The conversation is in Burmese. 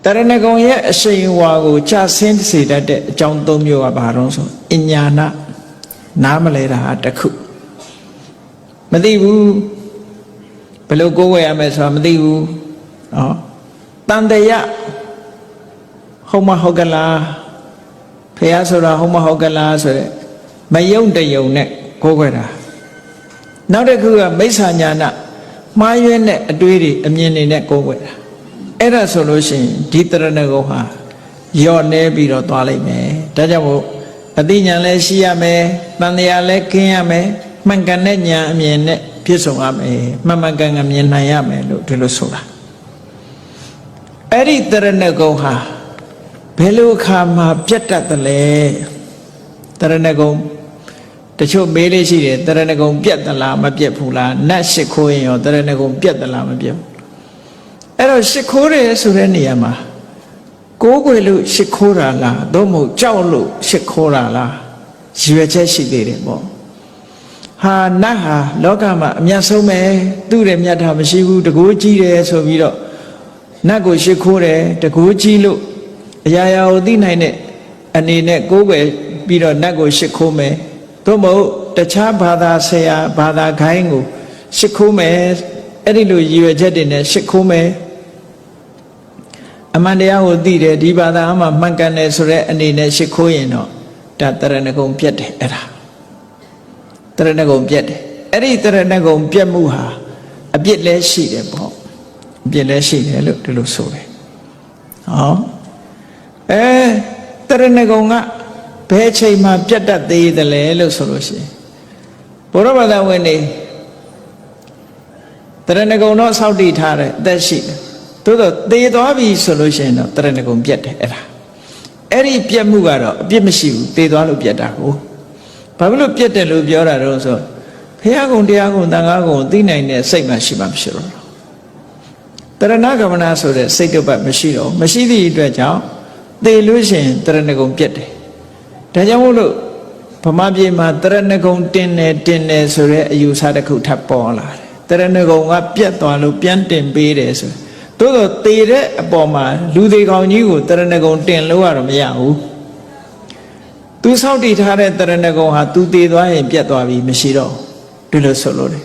တရဏဂုံရဲ့အရှိန်ဝါကိုချဆင်းစေတတ်တဲ့အကြောင်း၃မျိုးကဘာလို့ဆိုအညာနာနားမလဲတာတခုမသိဘူးဘယ်လိုကိုးဝယ်ရမယ်ဆိုတာမသိဘူးနော်တန်တရာဟုတ်မဟုတ်ကလားဖះဆိုတာဟုတ်မဟုတ်ကလားဆိုတဲ့မယုံတယုံနဲ့ကိုးဝယ်တာနောက်တစ်ခုကမိစ္ဆာညာနာမှားယွင်းတဲ့အတွေးတွေအမြင်တွေနဲ့ကိုးဝယ်တာအဲ့ဒါဆိုလို့ရှိရင်ဒီတရဏဂုံဟာယော့နေပြီးတော့သွားလိုက်မယ်ဒါကြောင့်မို့အသိဉာဏ်လည်းရှိရမယ်တန်တရားလည်းခင်းရမယ်မှန်ကန်တဲ့ဉာဏ်အမြင်နဲ့ပြည့်စုံရမယ်မှန်မှန်ကန်ကန်မြင်နိုင်ရမယ်လို့ဒီလိုဆိုတာအဲ့ဒီတရဏဂုံဟာဘယ်လိုအခါမှာပြတ်တတ်တယ်လဲတရဏဂုံတချို့မေးလေးရှိတယ်တရဏဂုံပြတ်သလားမပြတ်ဘူးလားနတ်ရှ िख ိုးရင်ရောတရဏဂုံပြတ်သလားမပြတ်ဘူးအဲ့တော့ရှ िख ိုးတယ်ဆိုတဲ့နေရာမှာကိုးကွယ်လို့ရှ िख ိုးတာလားသို့မဟုတ်ကြောက်လို့ရှ िख ိုးတာလားရည်ရွယ်ချက်ရှိသေးတယ်ပေါ့ဟာနတ်ဟာလောကမှာအမြတ်ဆုံးပဲသူ့ရဲ့မြတ်တာမရှိဘူးတကိုးကြီးတယ်ဆိုပြီးတော့နတ်ကိုရှ िख ိုးတယ်တကိုးကြီးလို့အရာရာကိုသိနိုင်တဲ့အနေနဲ့ကိုးကွယ်ပြီးတော့နတ်ကိုရှ िख ိုးမယ်သို့မဟုတ်တခြားဘာသာဆရာဘာသာခိုင်းကိုရှ िख ိုးမယ်အဲ့ဒီလိုရည်ရွယ်ချက်တွေနဲ့ရှ िख ိုးမယ်အမှန်တရားကိုသိတယ်ဒီဘာသာအမှမှန်ကန်တယ်ဆိုတဲ့အနေနဲ့ရှ िख ိုးရင်တော့ဒါတရဏဂုံပြတ်တယ်အဲ့ဒါတရဏဂုံပြတ်တယ်အဲ့ဒီတရဏဂုံပြတ်မှုဟာအပြစ်လည်းရှိတယ်ပေါ့အပြစ်လည်းရှိတယ်လို့ဒီလိုဆိုတယ်ဟောတရဏဂုံကဘယ်ချိန်မှပြတ်တတ်သေးတယ်လဲလို့ဆိုလို့ရှိရင်ဘုရားဘာသာဝင်တွေတရဏဂုံတော့စောင့်တည်ထားတယ်အသက်ရှိတယ်သို့တော့သေသွားပြီဆိုလို့ရှိရင်တော့တရဏဂုံပြတ်တယ်အဲ့ဒီပြတ်မှုကတော့အပြစ်မရှိဘူးသေသွားလို့ပြတ်တာကိုဘာဖြစ်လို့ပြတ်တယ်လို့ပြောတာတော့ဆိုဘုရားကုံတရားကုံသံဃာကုံသိနိုင်တဲ့စိတ်မှရှိမှမရှိတော့တရဏဂမနာဆိုတဲ့စိတ်တစ်ပတ်မရှိတော့မရှိသည့်အတွက်ကြောင့်သေလို့ရှိရင်တရဏဂုံပြတ်တယ်ဒါကြောင့်မို့လို့ဗမာပြည်မှာတရဏဂုံတင်တယ်ဆိုတဲ့အယူဆတစ်ခုထပ်ပေါ်လာတယ်တရဏဂုံကပြတ်သွားလို့ပြန်တင်ပေးတယ်ဆိုသို့တော့သေတဲ့အပေါ်မှာလူသေးကောင်ကြီးကိုတရဏဂုံတင်လို့ရတော့မရဘူးသူစောင့်တည်ထားတဲ့တရဏဂုံဟာသူသေသွားရင်ပြတ်သွားပြီမရှိတော့ဒီလိုဆိုလို့တယ်